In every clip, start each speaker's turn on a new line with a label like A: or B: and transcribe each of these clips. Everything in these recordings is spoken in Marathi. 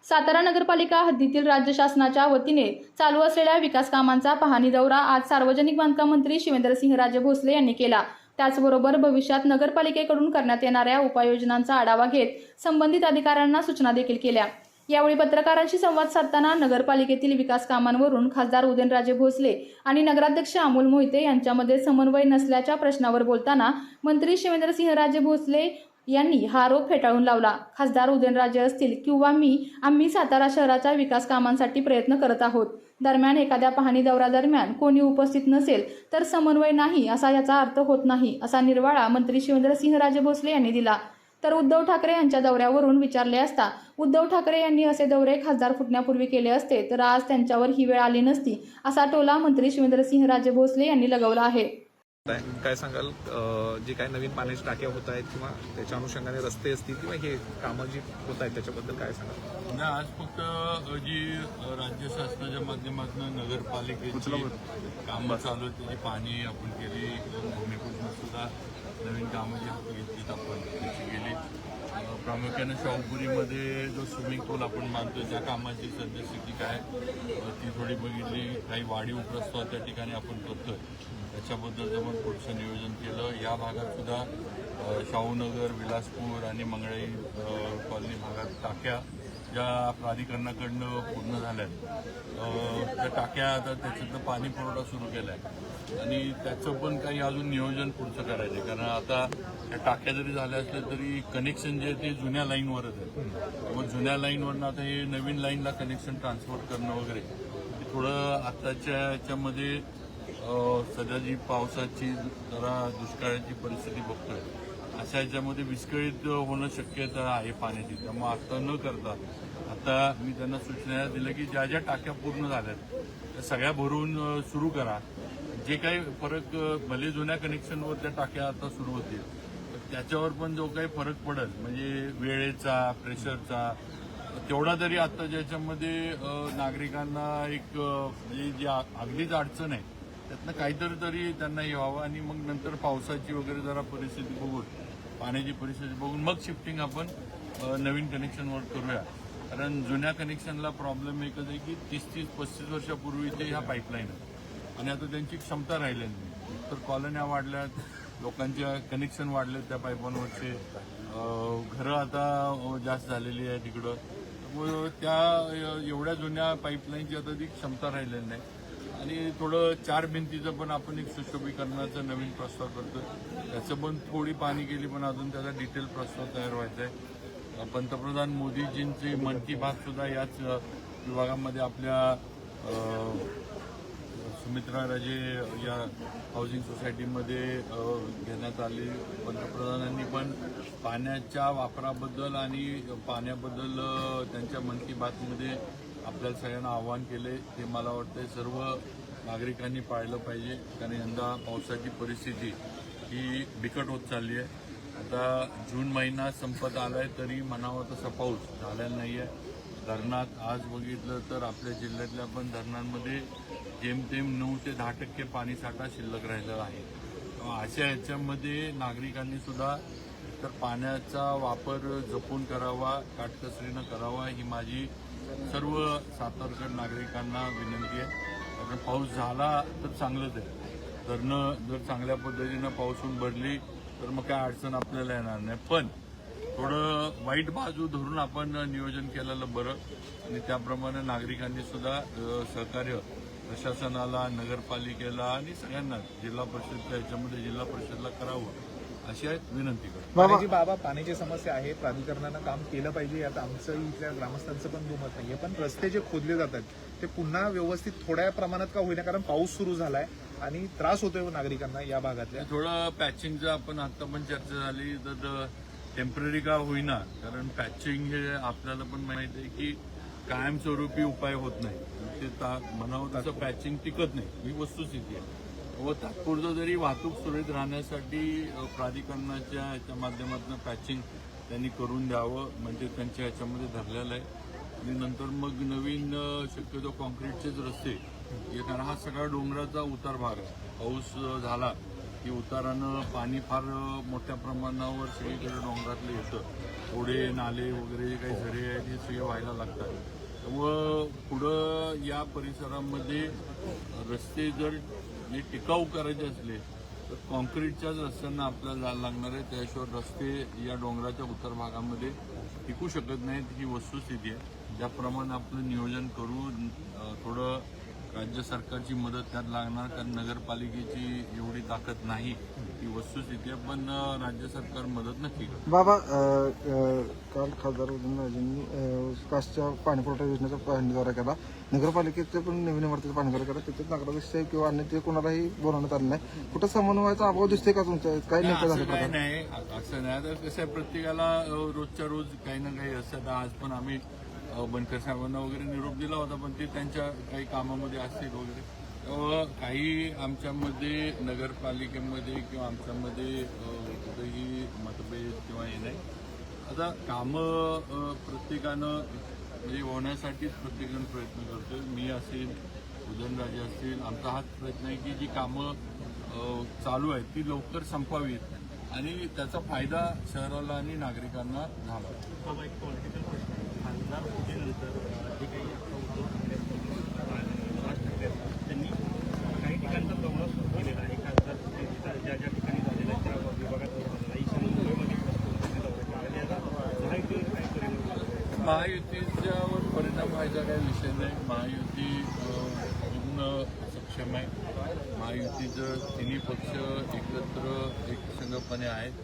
A: सातारा नगरपालिका हद्दीतील राज्य शासनाच्या वतीने चालू असलेल्या विकास कामांचा पाहणी दौरा आज सार्वजनिक बांधकाम मंत्री शिवेंद्रसिंहराजे भोसले यांनी केला। त्याचबरोबर भविष्यात नगरपालिकेकडून करण्यात येणाऱ्या उपाययोजनांचा आढावा घेत संबंधित अधिकाऱ्यांना सूचना देखील केल्या। यावेळी पत्रकारांशी संवाद साधताना नगरपालिकेतील विकास कामांवरून खासदार उदयनराजे भोसले आणि नगराध्यक्ष अमोल मोहिते यांच्यामध्ये समन्वय नसल्याच्या प्रश्नावर बोलताना मंत्री शिवेंद्रसिंहराजे भोसले यांनी हा आरोप फेटाळून लावला। खासदार उदयनराजे असतील किंवा आम्ही सातारा शहराच्या विकास कामांसाठी प्रयत्न करत आहोत। दरम्यान एखाद्या पाहणी दौऱ्यादरम्यान कोणी उपस्थित नसेल तर समन्वय नाही असा याचा अर्थ होत नाही, असा निर्वाळा मंत्री शिवेंद्रसिंहराजे भोसले यांनी दिला। तर उद्धव ठाकरे यांच्या दौऱ्यावरून विचारले असता उद्धव ठाकरे यांनी असे दौरे खासदार फुटण्यापूर्वी केले असते तर आज त्यांच्यावर ही वेळ आली नसती, असा टोला मंत्री शिवेंद्रसिंहराजे भोसले यांनी लगावला आहे।
B: काय सांगाल, जे काही नवीन पाण्याची टाक्या होत आहेत किंवा त्याच्या अनुषंगाने रस्ते असतील किंवा हे कामं जी होत आहेत त्याच्याबद्दल काय सांगाल?
C: नाही, आज फक्त जी राज्य शासनाच्या माध्यमातून नगरपालिकेची कामं चालू आहेत त्याची पाहणी आपण केली। भूमिपूजन सुद्धा नवीन कामं जी हाती घेतलीत आपण त्याची गेली। प्रामुख्याने शाहूपुरीमध्ये जो स्विमिंग पूल आपण बांधतो त्या कामाची सद्यस्थिती काय ती थोडी बघितली। काही वाढीव प्रस्ताव त्या ठिकाणी आपण करतोय त्याच्याबद्दलचं पण पुढचं नियोजन केलं। या भागात सुद्धा शाहूनगर, विलासपूर आणि मंगळाई कॉलनी भागात टाक्या ज्या प्राधिकरणाकडनं पूर्ण झाल्यात त्या टाक्या आता त्याच्यातलं पाणी पुरवठा सुरू केला आहे आणि त्याचं पण काही अजून नियोजन पुढचं करायचं आहे। कारण आता त्या टाक्या जरी झाल्या असल्या तरी कनेक्शन जे आहे ते जुन्या लाईनवरच आहे। मग जुन्या लाईनवरनं आता हे नवीन लाईनला कनेक्शन ट्रान्सफर करणं वगैरे हे थोडं आत्ताच्या याच्यामध्ये सध्या जी पावसाची जरा दुष्काळाची परिस्थिती बघतोय अशा याच्यामध्ये विस्कळीत होणं शक्यता आहे पाण्याची। त्यामुळे आता न करता आता मी त्यांना सूचना दिल्या की ज्या ज्या टाक्या पूर्ण झाल्यात त्या सगळ्या भरून सुरू करा। जे काही फरक भले जुन्या कनेक्शनवर त्या टाक्या आता सुरू होतील त्याच्यावर पण जो काही फरक पडेल म्हणजे वेळेचा, प्रेशरचा, तेवढा तरी आता ज्याच्यामध्ये नागरिकांना एक म्हणजे जी अगदीच अडचण आहे त्यातनं काहीतरी तरी त्यांना हे व्हावं आणि मग नंतर पावसाची वगैरे जरा परिस्थिती बघून पाण्याची परिस्थिती बघून मग शिफ्टिंग आपण नवीन कनेक्शनवर करूया। कारण जुन्या कनेक्शनला प्रॉब्लेम एकच आहे की 30-35 वर्षापूर्वी ते ह्या पाईपलाईन आहेत आणि आता त्यांची क्षमता राहिलेली नाही। तर कॉलन्या वाढल्यात, लोकांच्या कनेक्शन वाढलेत त्या पाईपांवरचे, घरं आता जास्त झालेली आहे तिकडं, त्यामुळे त्या एवढ्या जुन्या पाईपलाईनची आता ती क्षमता राहिलेली नाही आणि थोडं 4 भिंतीचं पण आपण एक सुशोभीकरणाचा नवीन प्रस्ताव करतोय। त्याचं पण थोडी पाहणी केली पण अजून त्याचा डिटेल प्रस्ताव तयार व्हायचा आहे। पंतप्रधान मोदीजींची मन की बात सुद्धा याच विभागामध्ये आपल्या सुमित्रा राजे या हाऊसिंग सोसायटीमध्ये घेण्यात आली। पंतप्रधानांनी पण पाण्याच्या वापराबद्दल आणि पाण्याबद्दल त्यांच्या मन की बातमध्ये आपल्याला सगळ्यांना आवाहन केले। ते मला वाटतं सर्व नागरिकांनी पाळलं पाहिजे कारण यंदा पावसाची परिस्थिती ही बिकट होत चालली आहे। आता जून महिना संपत आलाय तरी म्हणावं तसा पाऊस झालेला नाही आहे। धरणात आज बघितलं तर आपल्या जिल्ह्यातल्या पण धरणांमध्ये जेमतेम 9 ते 10% पाणीसाठा शिल्लक राहिलेला आहे। अशा याच्यामध्ये नागरिकांनी सुद्धा तर पाण्याचा वापर जपून करावा, काटकसरीनं करावा ही माझी सर्व सातारकर नागरिकांना विनंती आहे। कारण पाऊस झाला तर चांगलंच आहे, धरणं जर चांगल्या पद्धतीनं पाऊसून भरली तर मग काय अडचण आपल्याला येणार नाही, पण थोडं वाईट बाजू धरून आपण नियोजन केलेलं बरं आणि त्याप्रमाणे नागरिकांनी सुद्धा सहकार्य प्रशासनाला, नगरपालिकेला आणि सगळ्यांना जिल्हा परिषदच्या याच्यामध्ये जिल्हा परिषदला करावं अशी विनंती करतो।
D: बाबा पाण्याची समस्या आहे, प्राधिकरणानं काम केलं पाहिजे यात आमचं इथल्या ग्रामस्थांचं पण दुमत नाहीये, पण रस्ते जे खोदले जातात ते पुन्हा व्यवस्थित थोड्या प्रमाणात का होईना कारण पाऊस सुरू झालाय आणि त्रास होतोय नागरिकांना या भागातल्या।
C: थोडं पॅचिंगचं आपण आता पण चर्चा झाली तर टेम्पररी का होईना कारण पॅचिंग हे आपल्याला पण माहिती आहे की कायमस्वरूपी उपाय होत नाही, ते म्हणावं तसं पॅचिंग टिकत नाही ही वस्तुस्थिती आहे। व तात्पुरतं जरी वाहतूक सुरळीत राहण्यासाठी प्राधिकरणाच्या ह्याच्या माध्यमातून पॅचिंग त्यांनी करून द्यावं म्हणजे त्यांच्या ह्याच्यामध्ये धरलेलं आहे आणि नंतर मग नवीन शक्यतो कॉन्क्रीटचेच रस्ते कारण हा सगळा डोंगराचा उतार भाग आहे। पाऊस झाला की उतारानं पाणी फार मोठ्या प्रमाणावर सगळीकडे डोंगरातलं येतं. ओढे नाले वगैरे जे काही झरे आहेत हे सगळे व्हायला लागतात. त्यामुळं पुढं या परिसरामध्ये रस्ते जर टिकाऊ करायचे असले तर कॉन्क्रीटच्याच रस्त्यांना आपल्याला जायला लागणार आहे. त्याशिवाय रस्ते या डोंगराच्या उत्तर भागामध्ये टिकू शकत नाहीत, ही वस्तुस्थिती आहे. त्याप्रमाणे आपलं नियोजन करून थोडं राज्य सरकारची मदत त्यात लागणार, कारण नगरपालिकेची एवढी ताकद नाही, ही वस्तुस्थिती आहे. पण राज्य सरकार मदत नक्की करतं.
E: बाबा काल खासदार उदयनराजेंनी कासच्या पाणीपुरवठा योजनेचा पाहणी दौरा केला. नगरपालिकेचे पण नवीन इमारतीचा पाहणी दौरा केला. तिथे नगराध्यक्ष किंवा अन्य ते कोणालाही बोलवण्यात आलं नाही. कुठं समन्वयाचा अभाव दिसतोय का तुमच्या? काय नेमकं झालं?
C: काय नाही, असं नाही. आता कसं आहे, प्रत्येकाला रोजच्या रोज काही ना काही असतं. आज पण आम्ही बनकर साहेबांना वगैरे निरोप दिला होता, पण ते त्यांच्या काही कामामध्ये असतील वगैरे. काही आमच्यामध्ये नगरपालिकेमध्ये किंवा आमच्यामध्ये कुठेही मतभेद किंवा हे नाही. आता कामं प्रत्येकानं म्हणजे होण्यासाठीच प्रत्येकजण प्रयत्न करतोय. मी असेल, उदयनराजे असतील, आमचा हाच प्रयत्न आहे की जी कामं चालू आहेत ती लवकर संपवावीत आणि त्याचा फायदा शहराला आणि नागरिकांना झाला.
F: खासदार होतेनंतर जे काही त्यांनी काही ठिकाणचा दौरा सुरू केलेला आहे. खासदार ज्या ज्या ठिकाणी झालेला आहे त्या विभागात झालेला ईशान्य मुंबईमध्ये काय करेल?
C: महायुतीच्यावर परिणाम व्हायचा काही विषय नाही. महायुती पूर्ण सक्षम आहे. महायुतीचं तिन्ही पक्ष एकत्र एकसंघपणे आहेत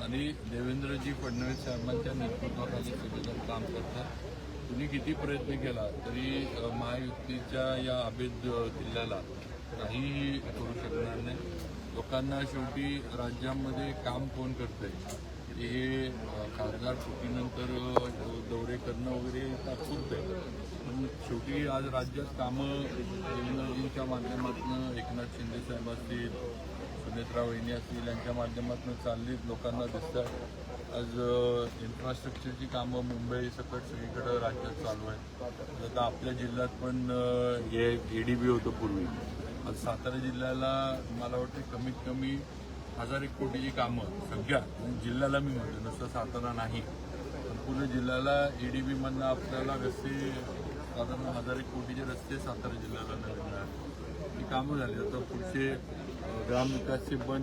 C: आणि देवेंद्रजी फडणवीस साहेबांच्या नेतृत्वाखाली सगळेजण काम करतात. तुम्ही किती प्रयत्न केला तरी महायुतीच्या या अभेद किल्ल्याला काहीही करू शकणार नाही. लोकांना शेवटी राज्यामध्ये काम कोण करतंय हे खासदार फुटीनंतर दौरे करणं वगैरे तात्पुरतं आहे. पण शेवटी आज राज्यात कामं देवेंद्रजींच्या माध्यमातून एकनाथ शिंदे साहेब असतील, सुनेत्रा वहिनी असतील यांच्या माध्यमातून चालली लोकांना दिसतात. आज इन्फ्रास्ट्रक्चरची कामं मुंबई सकट सगळीकडे राज्यात चालू आहेत. आता आपल्या जिल्ह्यात पण हे ADB होतं पूर्वी. आज सातारा जिल्ह्याला मला वाटतं कमीत कमी 1000 कोटीची कामं सगळ्या जिल्ह्याला मी म्हणतो, नुसतं सातारा नाही पण पूर्ण जिल्ह्याला ADB मधनं आपल्याला रस्ते साधारण 1000 कोटीचे रस्ते सातारा जिल्ह्याला मिळणार. ही कामं झाली. आता पुढचे ग्रामविकासची पण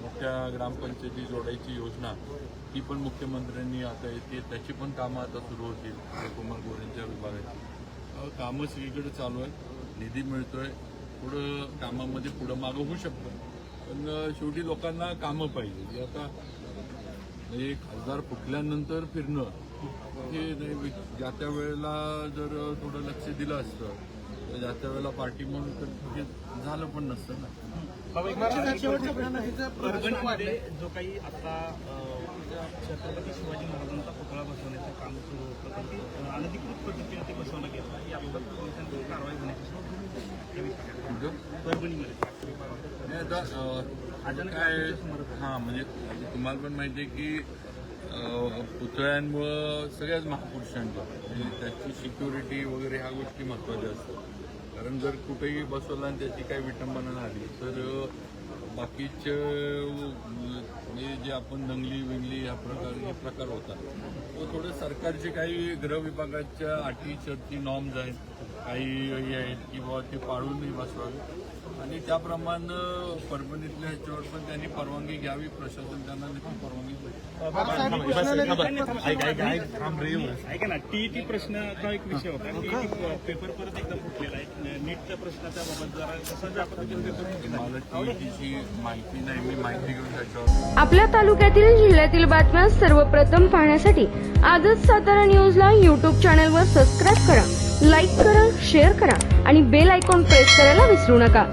C: मोठ्या ग्रामपंचायती जोडायची योजना ती पण मुख्यमंत्र्यांनी आता येते, त्याची पण कामं आता सुरू होतील. कुमार गोरेंच्या विभागाची कामं सगळीकडे चालू आहेत. निधी मिळतोय. पुढं कामामध्ये पुढं मागं होऊ शकतं, पण शेवटी लोकांना कामं पाहिजे. आता म्हणजे खासदार फुटल्यानंतर फिरणं हे ज्या त्या वेळेला जर थोडं लक्ष दिलं असतं तर ज्या त्या वेळेला पार्टी म्हणून तर हे झालं पण नसतं ना.
F: परभणीमध्ये जो काही आता छत्रपती शिवाजी महाराजांचा पुतळा बसवण्याचं काम सुरू होतं, पण ते अनधिकृत पद्धतीने ते बसवलं गेलं. याबाबत पोलिसांची कारवाई होण्याची परभणीमध्ये
C: आता काय हां, म्हणजे तुम्हाला पण माहिती आहे की पुतळ्यांमुळं सगळ्याच महापुरुषांच्या म्हणजे त्याची सिक्युरिटी वगैरे ह्या गोष्टी महत्त्वाच्या असतात. कारण जर कुठेही बसवलं आणि त्याची काही विटंबना झाली तर बाकीचे म्हणजे जे आपण दंगली विंगली हे प्रकार होतात. तो थोडं सरकारचे काही गृह विभागाच्या अटी शर्ती नॉर्म्स आहेत, काही हे आहेत की बाबा ते पाळूनही बसवावे आणि त्याप्रमाणे परभणीतल्या ह्याच्यावर पण त्यांनी परवानगी घ्यावी. प्रशासन त्यांना नक्की परवानगी
F: ऐका ना, TET प्रश्नाचा एक विषय होता. TET पेपर परत एकदा फुटलेला आहे. नीटच्या प्रश्नाच्या बाबत जरा कसं ज्या पद्धतीने
C: मला TETची माहिती नाही, मी माहिती घेऊन त्याच्यावर.
G: आपल्या तालुक्यातील जिल्ह्यातील बातम्या सर्वप्रथम पाहण्यासाठी आजच सातारा न्यूजला YouTube चॅनलवर सबस्क्राईब करा, लाईक करा, शेअर करा आणि बेल आयकॉन प्रेस करायला विसरू नका.